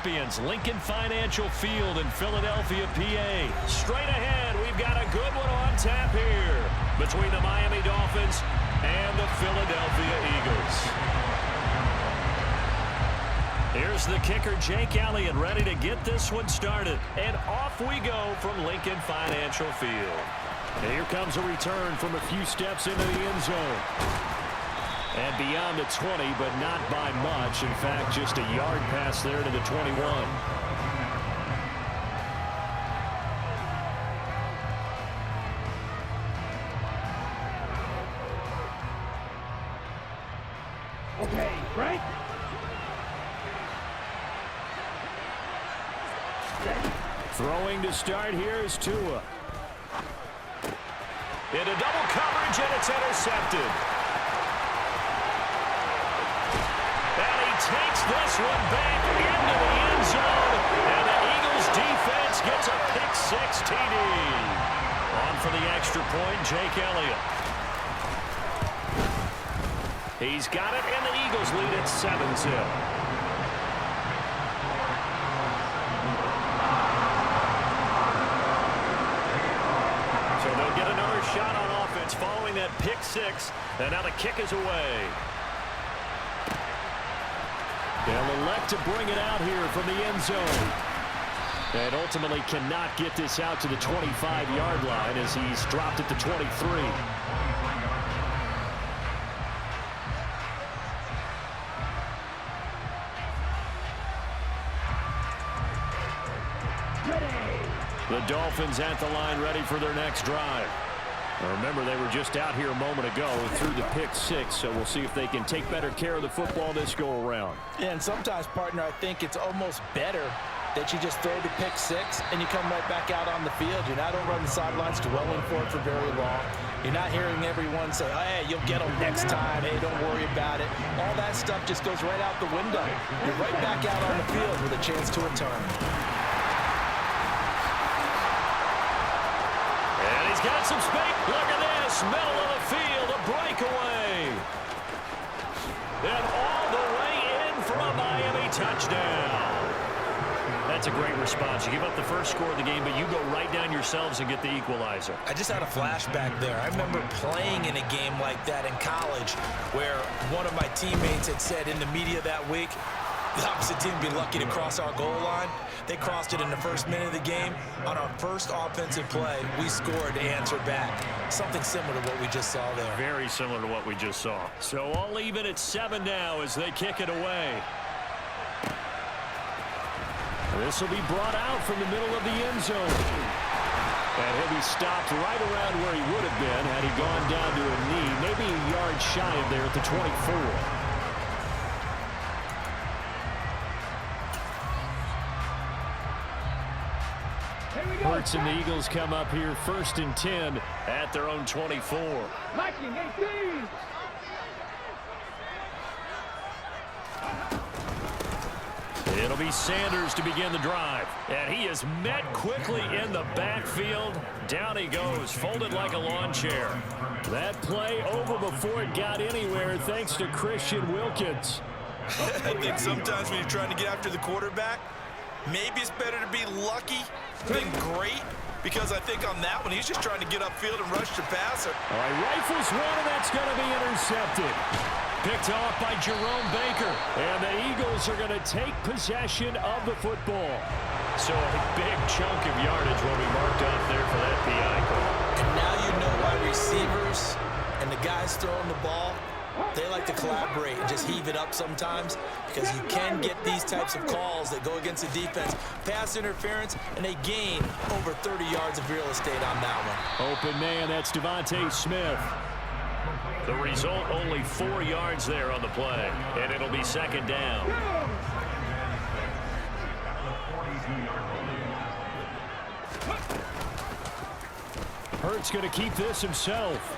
champions, Lincoln Financial Field in Philadelphia, PA. Straight ahead, we've got a good one on tap here between the Miami Dolphins and the Philadelphia Eagles. Here's the kicker, Jake Elliott, ready to get this one started. And off we go from Lincoln Financial Field. And here comes a return from a few steps into the end zone. And beyond the 20, but not by much. In fact, just a yard pass there to the 21. Okay, right? Throwing to start here is Tua. Into double coverage, and it's intercepted. And he takes this one back into the end zone. And the Eagles defense gets a pick-6 TD. On for the extra point, Jake Elliott. He's got it, and the Eagles lead at 7-0. Shot on offense following that pick-6, and now the kick is away. They'll elect to bring it out here from the end zone. And ultimately cannot get this out to the 25-yard line as he's dropped at the 23. The Dolphins at the line, ready for their next drive. Remember, they were just out here a moment ago through the pick-6, so we'll see if they can take better care of the football this go-around. Yeah, and sometimes, partner, I think it's almost better that you just throw the pick-6 and you come right back out on the field. You're not over on the sidelines dwelling for it for very long. You're not hearing everyone say, oh, hey, you'll get them next time. Hey, don't worry about it. All that stuff just goes right out the window. You're right back out on the field with a chance to return. Got some space. Look at this. Middle of the field. A breakaway. And all the way in for a Miami touchdown. That's a great response. You give up the first score of the game, but you go right down yourselves and get the equalizer. I just had a flashback there. I remember playing in a game like that in college where one of my teammates had said in the media that week, the opposite team would be lucky to cross our goal line. They crossed it in the first minute of the game. On our first offensive play, we scored to answer back. Something similar to what we just saw there. Very similar to what we just saw. So all even at 7 now as they kick it away. This will be brought out from the middle of the end zone. And he'll be stopped right around where he would have been had he gone down to a knee. Maybe a yard shy of there at the 24. Hurts and the Eagles come up here 1st and 10 at their own 24. Liking 18. It'll be Sanders to begin the drive. And he is met quickly in the backfield. Down he goes, folded like a lawn chair. That play over before it got anywhere thanks to Christian Wilkins. I think sometimes when you're trying to get after the quarterback, maybe it's better to be lucky than great, because I think on that one, he's just trying to get upfield and rush the passer. All right, rifles one, and that's going to be intercepted. Picked off by Jerome Baker, and the Eagles are going to take possession of the football. So a big chunk of yardage will be marked off there for that PI call. And now you know why receivers and the guys throwing the ball, they like to collaborate and just heave it up sometimes, because you can get these types of calls that go against the defense, pass interference, and they gain over 30 yards of real estate on that one. Open man, that's Devontae Smith. The result, only 4 yards there on the play, and it'll be 2nd down. Hurts going to keep this himself.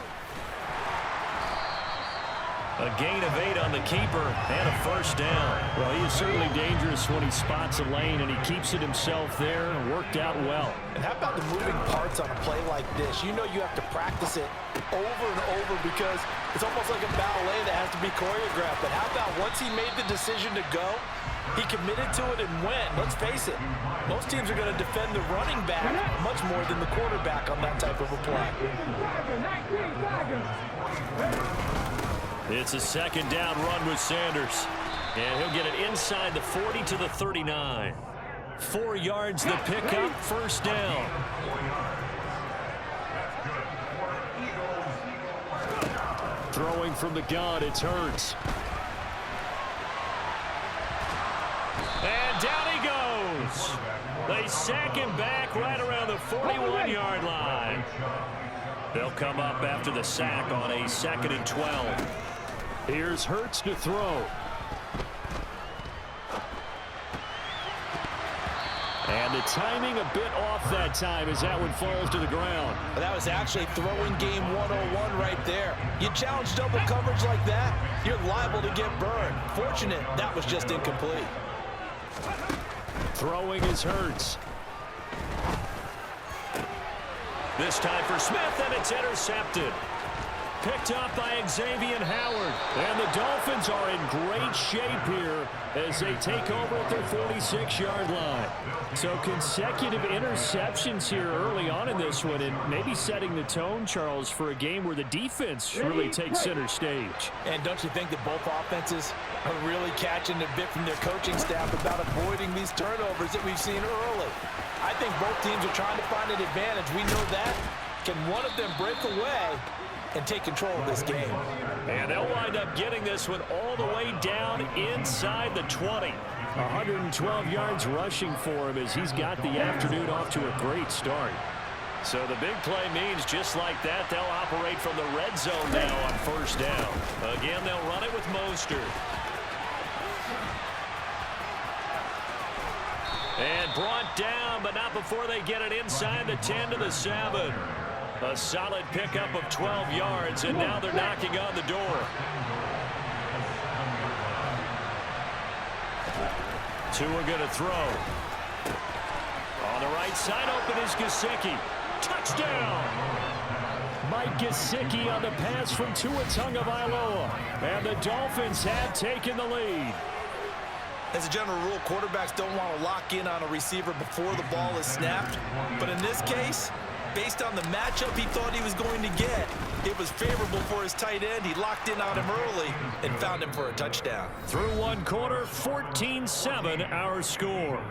A gain of 8 on the keeper and a 1st down. Well, he is certainly dangerous when he spots a lane, and he keeps it himself there and worked out well. And how about the moving parts on a play like this? You know you have to practice it over and over because it's almost like a ballet that has to be choreographed. But how about once he made the decision to go, He committed to it and went. Let's face it, most teams are going to defend the running back much more than the quarterback on that type of a play. It's a second down run with Sanders. And he'll get it inside the 40 to the 39. 4 yards the pickup, first down. Throwing from the gun, it's Hurts. And down he goes. They sack him back right around the 41-yard line. They'll come up after the sack on a 2nd and 12. Here's Hurts to throw. And the timing a bit off that time as that one falls to the ground. That was actually throwing game 101 right there. You challenge double coverage like that, you're liable to get burned. Fortunate that was just incomplete. Throwing is Hurts. This time for Smith, and it's intercepted. Picked up by Xavier Howard. And the Dolphins are in great shape here as they take over at their 46-yard line. So consecutive interceptions here early on in this one, and maybe setting the tone, Charles, for a game where the defense really takes center stage. And don't you think that both offenses are really catching a bit from their coaching staff about avoiding these turnovers that we've seen early? I think both teams are trying to find an advantage. We know that. Can one of them break away and take control of this game? And they'll wind up getting this one all the way down inside the 20. 112 yards rushing for him as he's got the afternoon off to a great start. So the big play means just like that, they'll operate from the red zone now on first down. Again, they'll run it with Mostert. And brought down, but not before they get it inside the 10 to the 7. A solid pickup of 12 yards, and now they're knocking on the door. Tua going to throw. On the right side, open is Gesicki. Touchdown! Mike Gesicki on the pass from Tua Tagovailoa. And the Dolphins have taken the lead. As a general rule, quarterbacks don't want to lock in on a receiver before the ball is snapped. But in this case, based on the matchup he thought he was going to get, it was favorable for his tight end. He locked in on him early and found him for a touchdown. Through one quarter, 14-7 our score.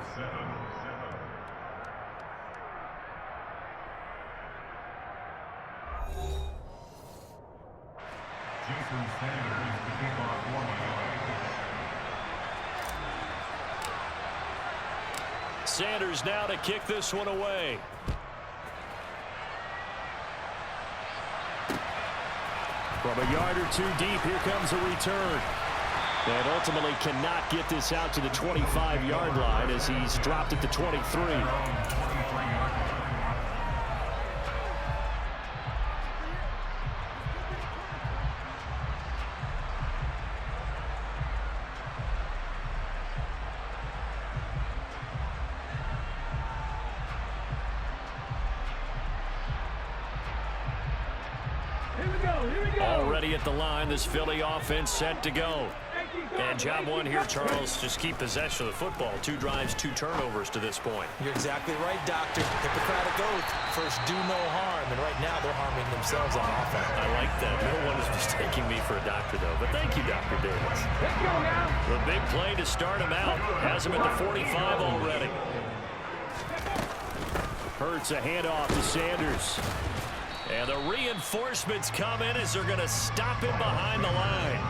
Sanders now to kick this one away. From a yard or two deep, here comes a return. And ultimately cannot get this out to the 25-yard line as he's dropped at the 23. Already at the line, this Philly offense set to go. And job one here, Charles, just keep possession of the football. 2 drives, 2 turnovers to this point. You're exactly right, Doctor. Hippocratic oath. First, do no harm. And right now, they're harming themselves on offense. I like that. No one is mistaking me for a doctor, though. But thank you, Dr. Davis. Let's go now. The big play to start him out. Has him at the 45 already. Hurts a handoff to Sanders. And the reinforcements come in as they're going to stop him behind the line.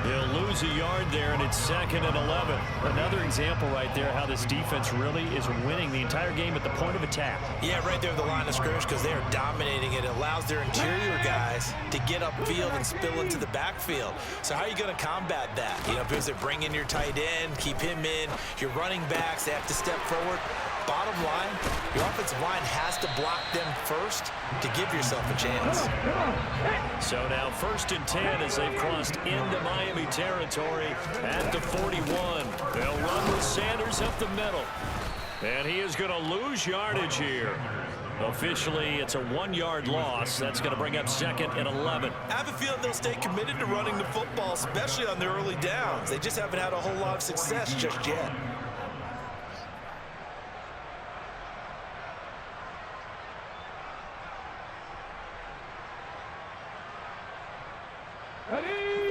He'll lose a yard there, and it's 2nd and 11. Another example right there how this defense really is winning the entire game at the point of attack. Yeah, right there at the line of scrimmage because they are dominating it. It allows their interior guys to get upfield and spill into the backfield. So how are you going to combat that? You know, because they bring in your tight end, keep him in. Your running backs, they have to step forward. Bottom line, your offensive line has to block them first to give yourself a chance. So now 1st and 10 as they've crossed into Miami territory at the 41. They'll run with Sanders up the middle. And he is going to lose yardage here. Officially, it's a 1-yard loss. That's going to bring up second and 11. I have a feeling they'll stay committed to running the football, especially on their early downs. They just haven't had a whole lot of success just yet.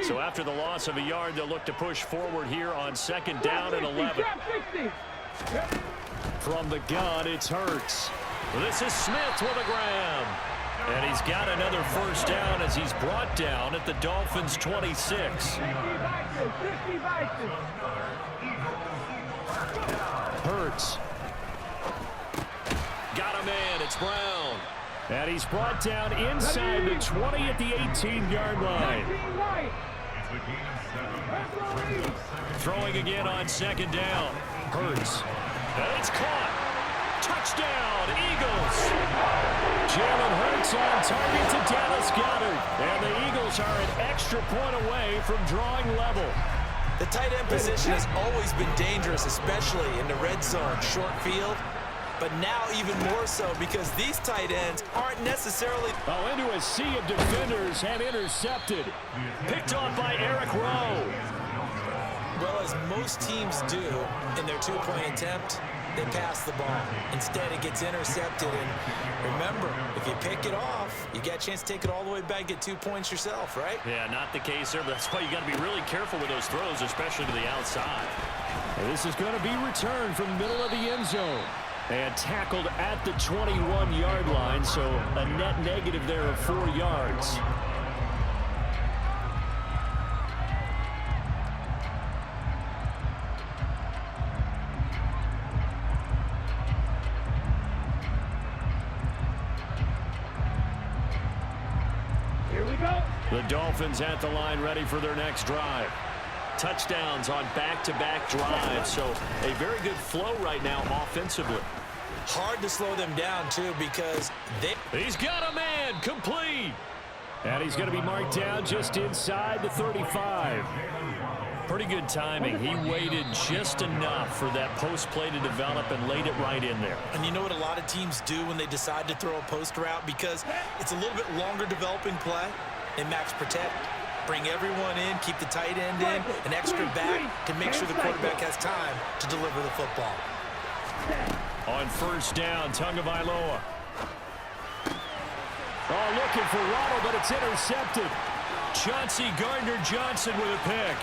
So after the loss of a yard, they'll look to push forward here on second down and 11. From the gun, it's Hurts. This is Smith with a grab. And he's got another first down as he's brought down at the Dolphins' 26. Hurts. Got a man. It's Brown. And he's brought down inside the 20 at the 18-yard line. Throwing again on second down. Hurts. And it's caught. Touchdown, Eagles. Jalen Hurts on target to Dallas Goedert. And the Eagles are an extra point away from drawing level. The tight end position has always been dangerous, especially in the red zone, short field. But now even more so because these tight ends aren't necessarily... Into a sea of defenders and intercepted. Picked off by Eric Rowe. Well, as most teams do in their two-point attempt, they pass the ball. Instead, it gets intercepted. And remember, if you pick it off, you got a chance to take it all the way back, get 2 points yourself, right? Yeah, not the case there, but that's why you got to be really careful with those throws, especially to the outside. And this is going to be returned from the middle of the end zone. And tackled at the 21-yard line, so a net negative there of 4 yards. Here we go. The Dolphins at the line ready for their next drive. Touchdowns on back-to-back drives, so a very good flow right now offensively. Hard to slow them down, too, because He's got a man, complete. And he's going to be marked down just inside the 35. Pretty good timing. He waited just enough for that post play to develop and laid it right in there. And you know what a lot of teams do when they decide to throw a post route? Because it's a little bit longer developing play. They max protect, bring everyone in, keep the tight end in, an extra back to make sure the quarterback has time to deliver the football. On first down, Tagovailoa. Oh, looking for Waddle, but it's intercepted. Chauncey Gardner-Johnson with a pick.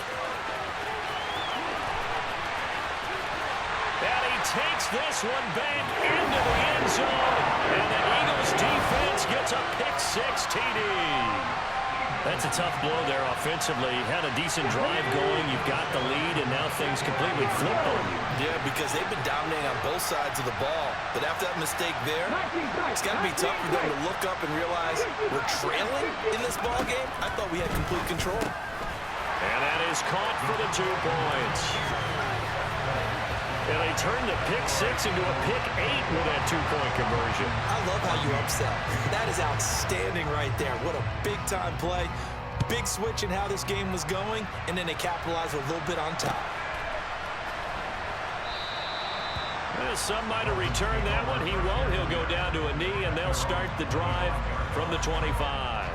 And he takes this one back into the end zone. And the Eagles defense gets a pick-6 TD. That's a tough blow there offensively. Had a decent drive going. You've got the lead, and now things completely flip on you. Yeah, because they've been dominating on both sides of the ball. But after that mistake there, it's got to be tough for them to look up and realize we're trailing in this ball game. I thought we had complete control. And that is caught for the 2 points. And they turn the pick-6 into a pick-8 with that 2-point conversion. I love how you upsell. That is outstanding right there. What a big-time play. Big switch in how this game was going, and then they capitalized a little bit on top. Well, some might have returned that one. He won't. He'll go down to a knee, and they'll start the drive from the 25.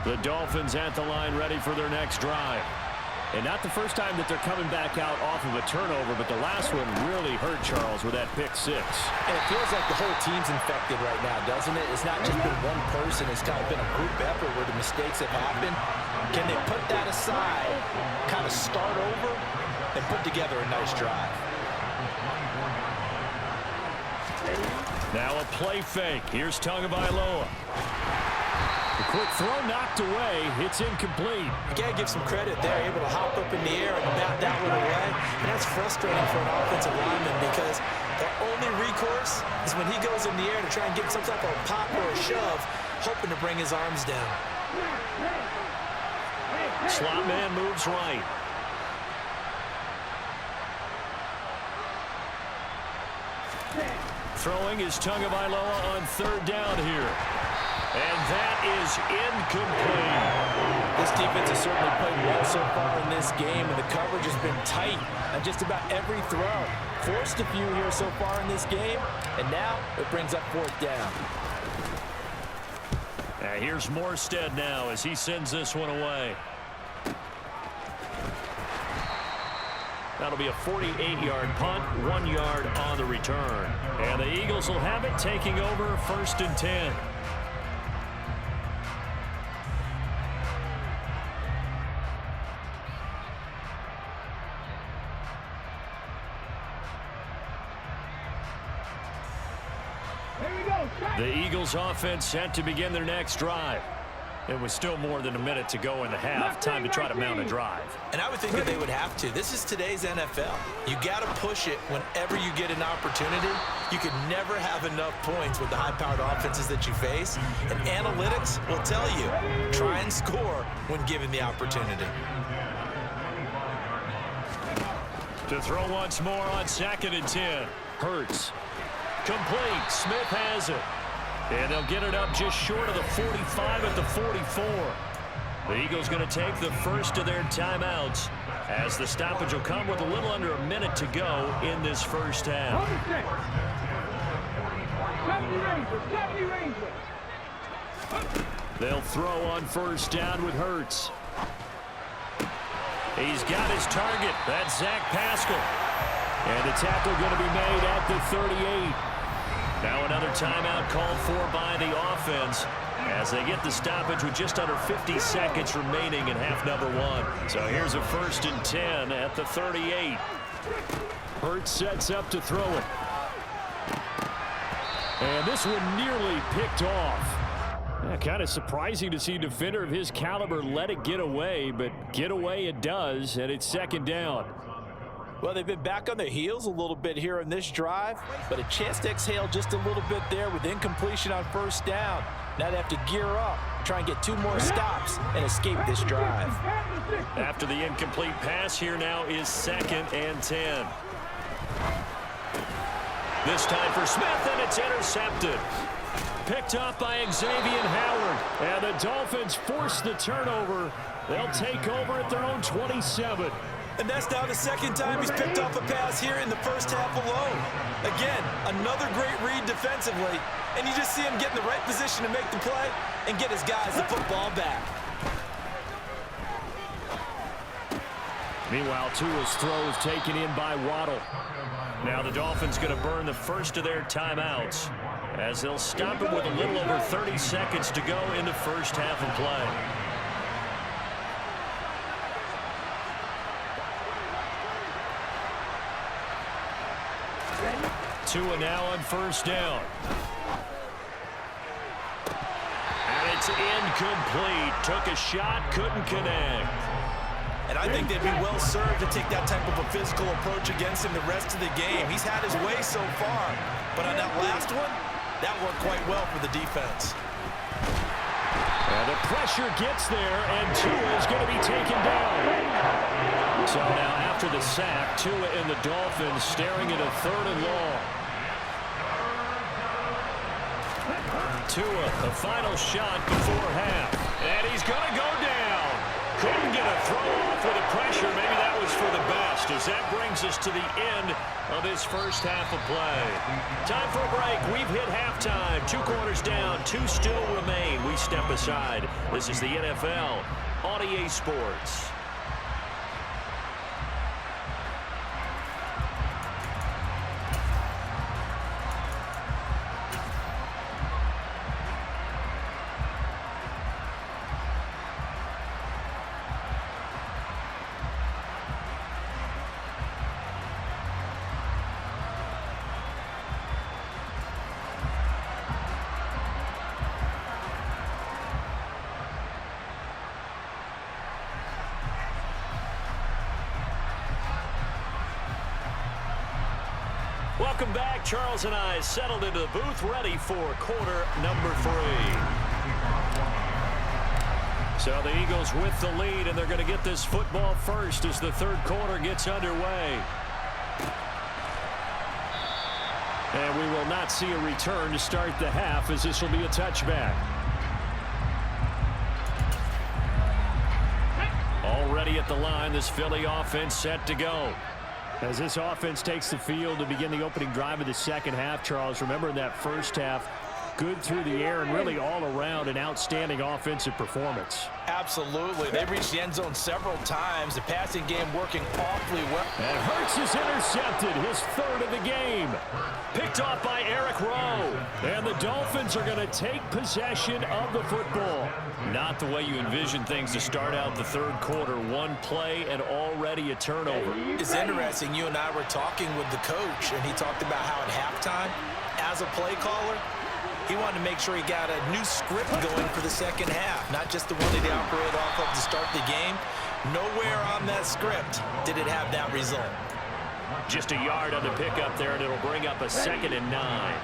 The Dolphins at the line ready for their next drive. And not the first time that they're coming back out off of a turnover, but the last one really hurt Charles with that pick-6. And it feels like the whole team's infected right now, doesn't it? It's not just been one person. It's kind of been a group effort where the mistakes have happened. Can they put that aside, kind of start over, and put together a nice drive? Now a play fake. Here's Tagovailoa. The quick throw knocked away. It's incomplete. You got to give some credit there, able to hop up in the air and bat that one away. And that's frustrating for an offensive lineman because their only recourse is when he goes in the air to try and get some type of pop or a shove, hoping to bring his arms down. Slot man moves right. throwing is Tagovailoa on third down here. And that is incomplete. This defense has certainly played well so far in this game, and the coverage has been tight on just about every throw. Forced a few here so far in this game, and now it brings up fourth down. Here's Morstead now as he sends this one away. That'll be a 48-yard punt, 1 yard on the return. And the Eagles will have it, taking over 1st and 10. The Eagles offense set to begin their next drive. It was still more than a minute to go in the half. Time to try to mount a drive. And I would think that they would have to. This is today's NFL. You got to push it whenever you get an opportunity. You can never have enough points with the high-powered offenses that you face. And analytics will tell you, try and score when given the opportunity. To throw once more on 2nd and 10. Hurts. Complete. Smith has it. And they'll get it up just short of the 45 at the 44. The Eagles going to take the first of their timeouts as the stoppage will come with a little under a minute to go in this first half. 70 Rangers. They'll throw on first down with Hurts. He's got his target. That's Zach Pascal. And the tackle going to be made at the 38. Now another timeout called for by the offense as they get the stoppage with just under 50 seconds remaining in half number 1. So here's a 1st and 10 at the 38. Hurts sets up to throw it. And this one nearly picked off. Kind of surprising to see a defender of his caliber let it get away, but get away it does, and it's 2nd down. Well, they've been back on their heels a little bit here in this drive, but a chance to exhale just a little bit there with incompletion on first down. Now they have to gear up, try and get 2 more stops and escape this drive. After the incomplete pass, here now is 2nd and 10. This time for Smith, and it's intercepted. Picked up by Xavier Howard, and the Dolphins force the turnover. They'll take over at their own 27. And that's now the 2nd time he's picked off a pass here in the first half alone. Again, another great read defensively, and you just see him get in the right position to make the play and get his guys the football back. Meanwhile, Tua's throw is taken in by Waddle. Now the Dolphins going to burn the first of their timeouts as they'll stop it with a little over 30 seconds to go in the first half of play. Tua now on first down. And it's incomplete. Took a shot, couldn't connect. And I think they'd be well served to take that type of a physical approach against him the rest of the game. He's had his way so far. But on that last one, that worked quite well for the defense. And the pressure gets there, and Tua is going to be taken down. So now after the sack, Tua and the Dolphins staring at a 3rd and long. Tua, the final shot before half. And he's going to go down. Couldn't get a throw off with the pressure. Maybe that was for the best, as that brings us to the end of this first half of play. Time for a break. We've hit halftime. 2 quarters down, 2 still remain. We step aside. This is the NFL on EA Sports. Welcome back. Charles and I settled into the booth, ready for quarter number 3. So the Eagles with the lead, and they're going to get this football first as the 3rd quarter gets underway. And we will not see a return to start the half, as this will be a touchback. Already at the line, this Philly offense set to go. As this offense takes the field to begin the opening drive of the second half, Charles, remember in that first half, good through the air and really all around an outstanding offensive performance. Absolutely. They reached the end zone several times. The passing game working awfully well. And Hurts is intercepted, his third of the game. Picked off by Eric Rowe. And the Dolphins are going to take possession of the football. Not the way you envision things to start out the third quarter. One play and already a turnover. It's interesting. You and I were talking with the coach, and he talked about how at halftime, as a play caller, he wanted to make sure he got a new script going for the second half, not just the one that he operated off of to start the game. Nowhere on that script did it have that result. Just a yard on the pickup there, and it'll bring up a 2nd and 9.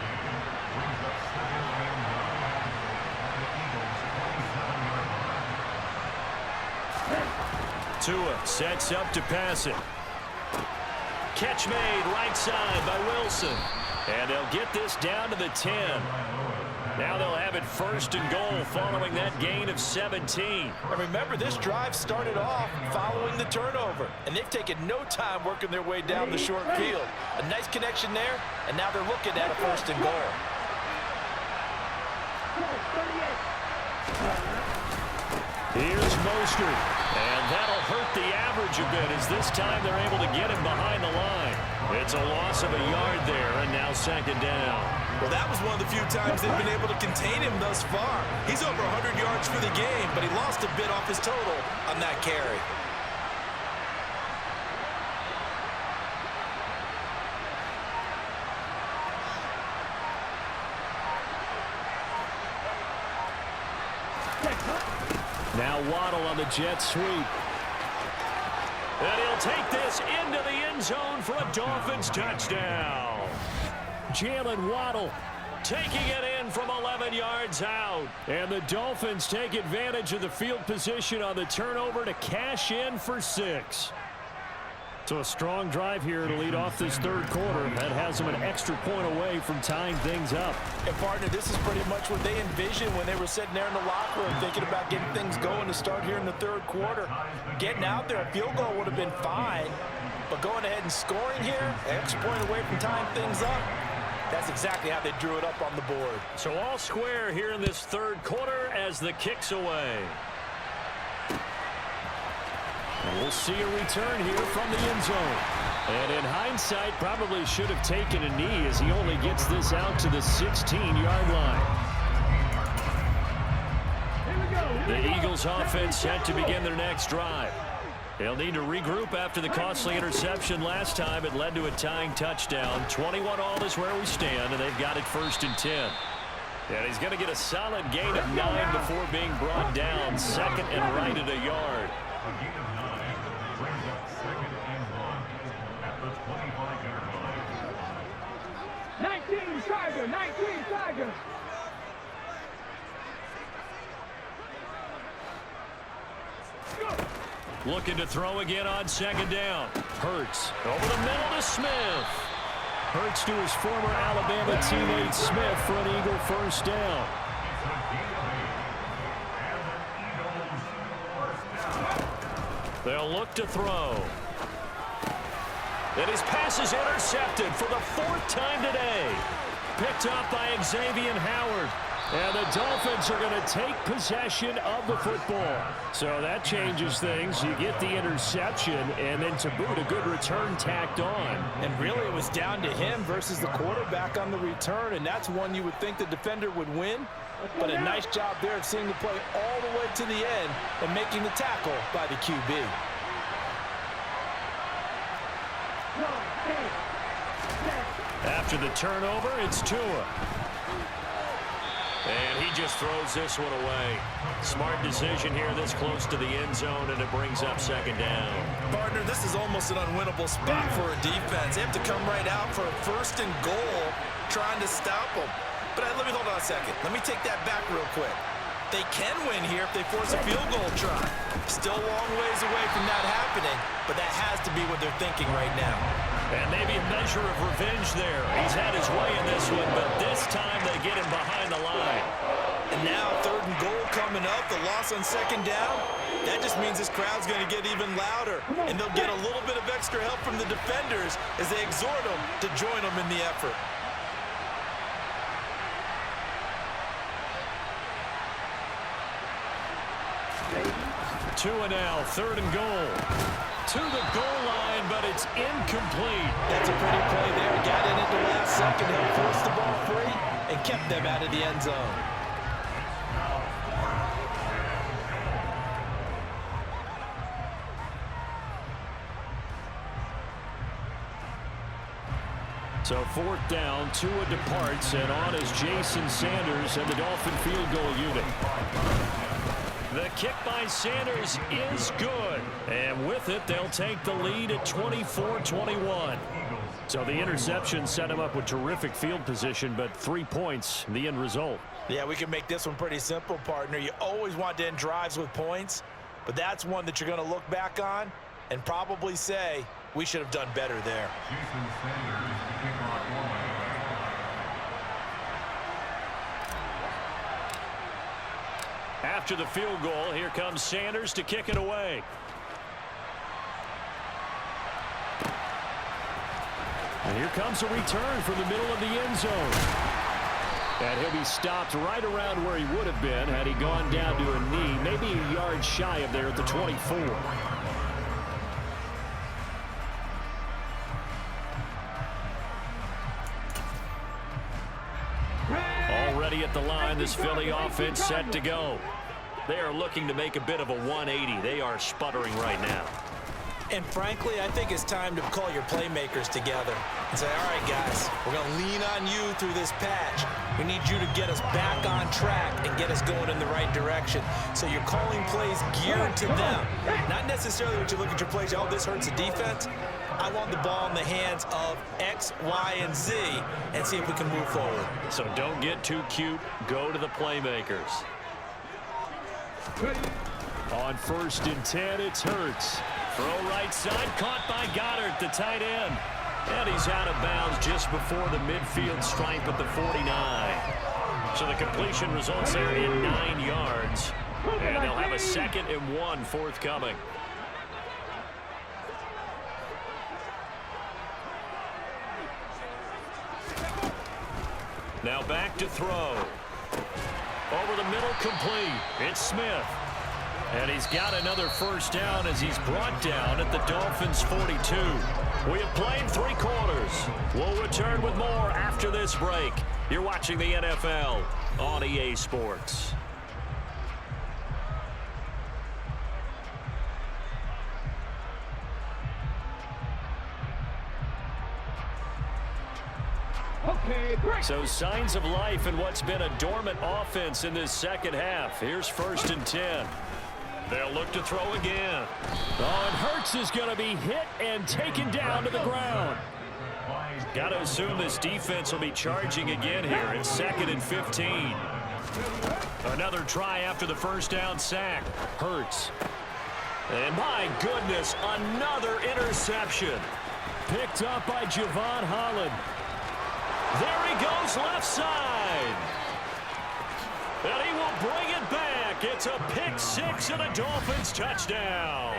Tua sets up to pass it. Catch made right side by Wilson. And they'll get this down to the 10. Now they'll have it 1st and goal following that gain of 17. And remember, this drive started off following the turnover, and they've taken no time working their way down the short field. A nice connection there, and now they're looking at a 1st and goal. Here's Mostert, and that'll hurt the average a bit as this time they're able to get him behind the line. It's a loss of a yard there, and now 2nd down. Well, that was one of the few times they've been able to contain him thus far. He's over 100 yards for the game, but he lost a bit off his total on that carry. Now Waddle on the jet sweep. And he'll take this into the end zone for a Dolphins touchdown. Jalen Waddle taking it in from 11 yards out. And the Dolphins take advantage of the field position on the turnover to cash in for 6. So a strong drive here to lead off this third quarter. That has them an extra point away from tying things up. And, partner, this is pretty much what they envisioned when they were sitting there in the locker room thinking about getting things going to start here in the third quarter. Getting out there, a field goal would have been fine. But going ahead and scoring here, an extra point away from tying things up, that's exactly how they drew it up on the board. So all square here in this third quarter as the kick's away. And we'll see a return here from the end zone. And in hindsight, probably should have taken a knee as he only gets this out to the 16-yard line. The Eagles offense set to begin their next drive. They'll need to regroup after the costly interception last time. It led to a tying touchdown. 21-all is where we stand, and they've got it 1st and 10. And he's going to get a solid gain of 9 before being brought down. 2nd and right at a yard. 19 Tiger, 19 Tiger. Looking to throw again on 2nd down. Hurts over the middle to Smith. Hurts to his former Alabama teammate Smith for an Eagle 1st down. They'll look to throw. And his pass is intercepted for the 4th time today. Picked up by Xavier Howard. And the Dolphins are going to take possession of the football. So that changes things. You get the interception, and then to boot, a good return tacked on. And really, it was down to him versus the quarterback on the return, and that's one you would think the defender would win. But a nice job there of seeing the play all the way to the end and making the tackle by the QB. After the turnover, it's Tua. And he just throws this one away. Smart decision here this close to the end zone, and it brings up 2nd down. Partner, this is almost an unwinnable spot for a defense. They have to come right out for a 1st and goal trying to stop them. But let me hold on a second. Let me take that back real quick. They can win here if they force a field goal try. Still a long ways away from that happening, but that has to be what they're thinking right now. And maybe a measure of revenge there. He's had his way in this one, but this time they get him behind the line. And now 3rd and goal coming up. The loss on 2nd down. That just means this crowd's going to get even louder. And they'll get a little bit of extra help from the defenders as they exhort them to join them in the effort. Two and now, 3rd and goal. To the goal line, but it's incomplete. That's a pretty play there. Got in at the last second, helped force the ball free, and kept them out of the end zone. So 4th down, Tua departs, and on is Jason Sanders and the Dolphin field goal unit. The kick by Sanders is good. And with it, they'll take the lead at 24-21. So the interception set him up with terrific field position, but 3 points, the end result. Yeah, we can make this one pretty simple, partner. You always want to end drives with points, but that's one that you're going to look back on and probably say, we should have done better there. After the field goal, here comes Sanders to kick it away. And here comes a return from the middle of the end zone. And he'll be stopped right around where he would have been had he gone down to a knee, maybe a yard shy of there at the 24. Already at the line, this Philly offense set to go. They are looking to make a bit of a 180. They are sputtering right now. And frankly, I think it's time to call your playmakers together and say, all right, guys, we're going to lean on you through this patch. We need you to get us back on track and get us going in the right direction. So you're calling plays geared to them. Not necessarily when you look at your plays, oh, this hurts the defense. I want the ball in the hands of X, Y, and Z and see if we can move forward. So don't get too cute. Go to the playmakers. On 1st and 10, it's Hurts. Throw right side, caught by Goddard, the tight end. And he's out of bounds just before the midfield stripe at the 49. So the completion results there in 9 yards. And they'll have a 2nd and 1 forthcoming. Now back to throw. Over the middle, complete. It's Smith. And he's got another 1st down as he's brought down at the Dolphins' 42. We have played 3 quarters. We'll return with more after this break. You're watching the NFL on EA Sports. So signs of life in what's been a dormant offense in this 2nd half. Here's 1st and 10. They'll look to throw again. Oh, and Hurts is going to be hit and taken down to the ground. Got to assume this defense will be charging again here. It's 2nd and 15. Another try after the 1st down sack. Hurts. And my goodness, another interception. Picked up by Javon Holland. There he goes left side. And he will bring it back. It's a pick 6 and a Dolphins touchdown.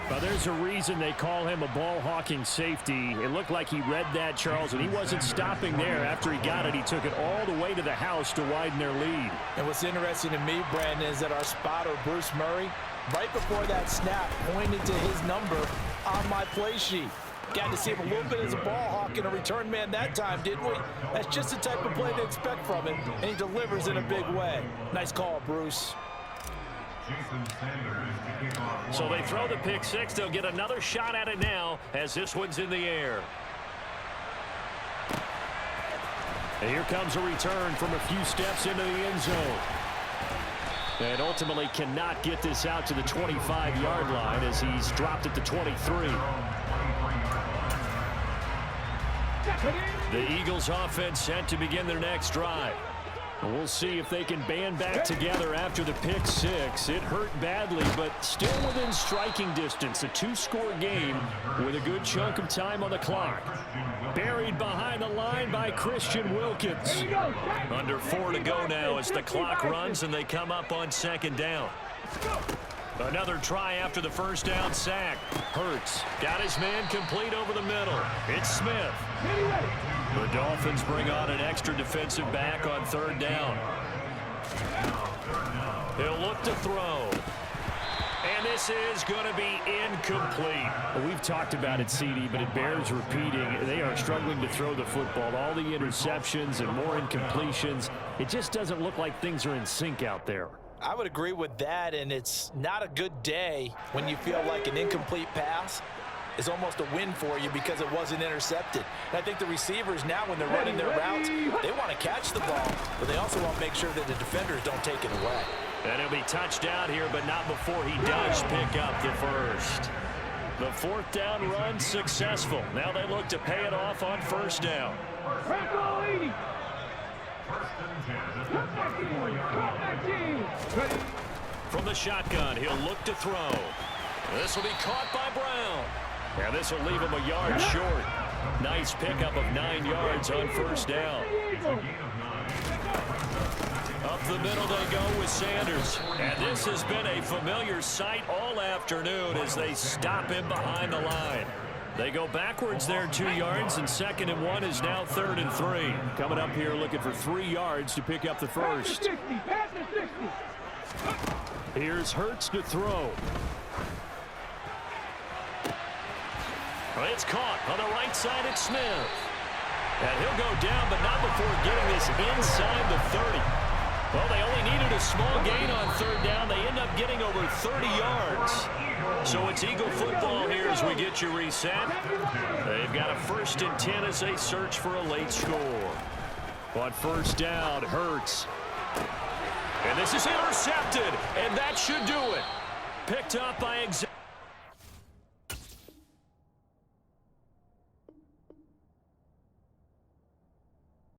Well, there's a reason they call him a ball-hawking safety. It looked like he read that, Charles, and he wasn't stopping there. After he got it, he took it all the way to the house to widen their lead. And what's interesting to me, Brandon, is that our spotter, Bruce Murray, right before that snap, pointed to his number on my play sheet. Got to see him a little bit as a ball hawk and a return man that time, didn't we? That's just the type of play they expect from him, and he delivers in a big way. Nice call, Bruce. So they throw the pick 6. They'll get another shot at it now as this one's in the air. And here comes a return from a few steps into the end zone. And ultimately cannot get this out to the 25-yard line as he's dropped at the 23. The Eagles offense set to begin their next drive. We'll see if they can band back together after the pick six. It hurt badly, but still within striking distance. A two-score game with a good chunk of time on the clock. Buried behind the line by Christian Wilkins. Under 4 to go now as the clock runs and they come up on second down. Another try after the first down sack. Hurts got his man complete over the middle. It's Smith. The Dolphins bring on an extra defensive back on third down. He'll look to throw. And this is going to be incomplete. Well, we've talked about it, CD, but it bears repeating. They are struggling to throw the football. All the interceptions and more incompletions. It just doesn't look like things are in sync out there. I would agree with that, and it's not a good day when you feel like an incomplete pass is almost a win for you because it wasn't intercepted. And I think the receivers now, when they're running their routes, they want to catch the ball, but they also want to make sure that the defenders don't take it away. And he'll be touched down here, but not before he does pick up the first. The fourth down run successful. Now they look to pay it off on first down. From the shotgun, he'll look to throw. This will be caught by Brown. And this will leave him a yard short. Nice pickup of 9 yards on first down. Up the middle they go with Sanders. And this has been a familiar sight all afternoon as they stop him behind the line. They go backwards there 2 yards, and 2nd and 1 is now 3rd and 3. Coming up here looking for 3 yards to pick up the first. Here's Hurts to throw. It's caught on the right side at Smith. And he'll go down, but not before getting this inside the 30. Well, they only needed a small gain on third down. They end up getting over 30 yards. So it's Eagle football here as we get you reset. They've got a 1st and 10 as they search for a late score. On first down, Hurts. And this is intercepted, and that should do it. Picked up by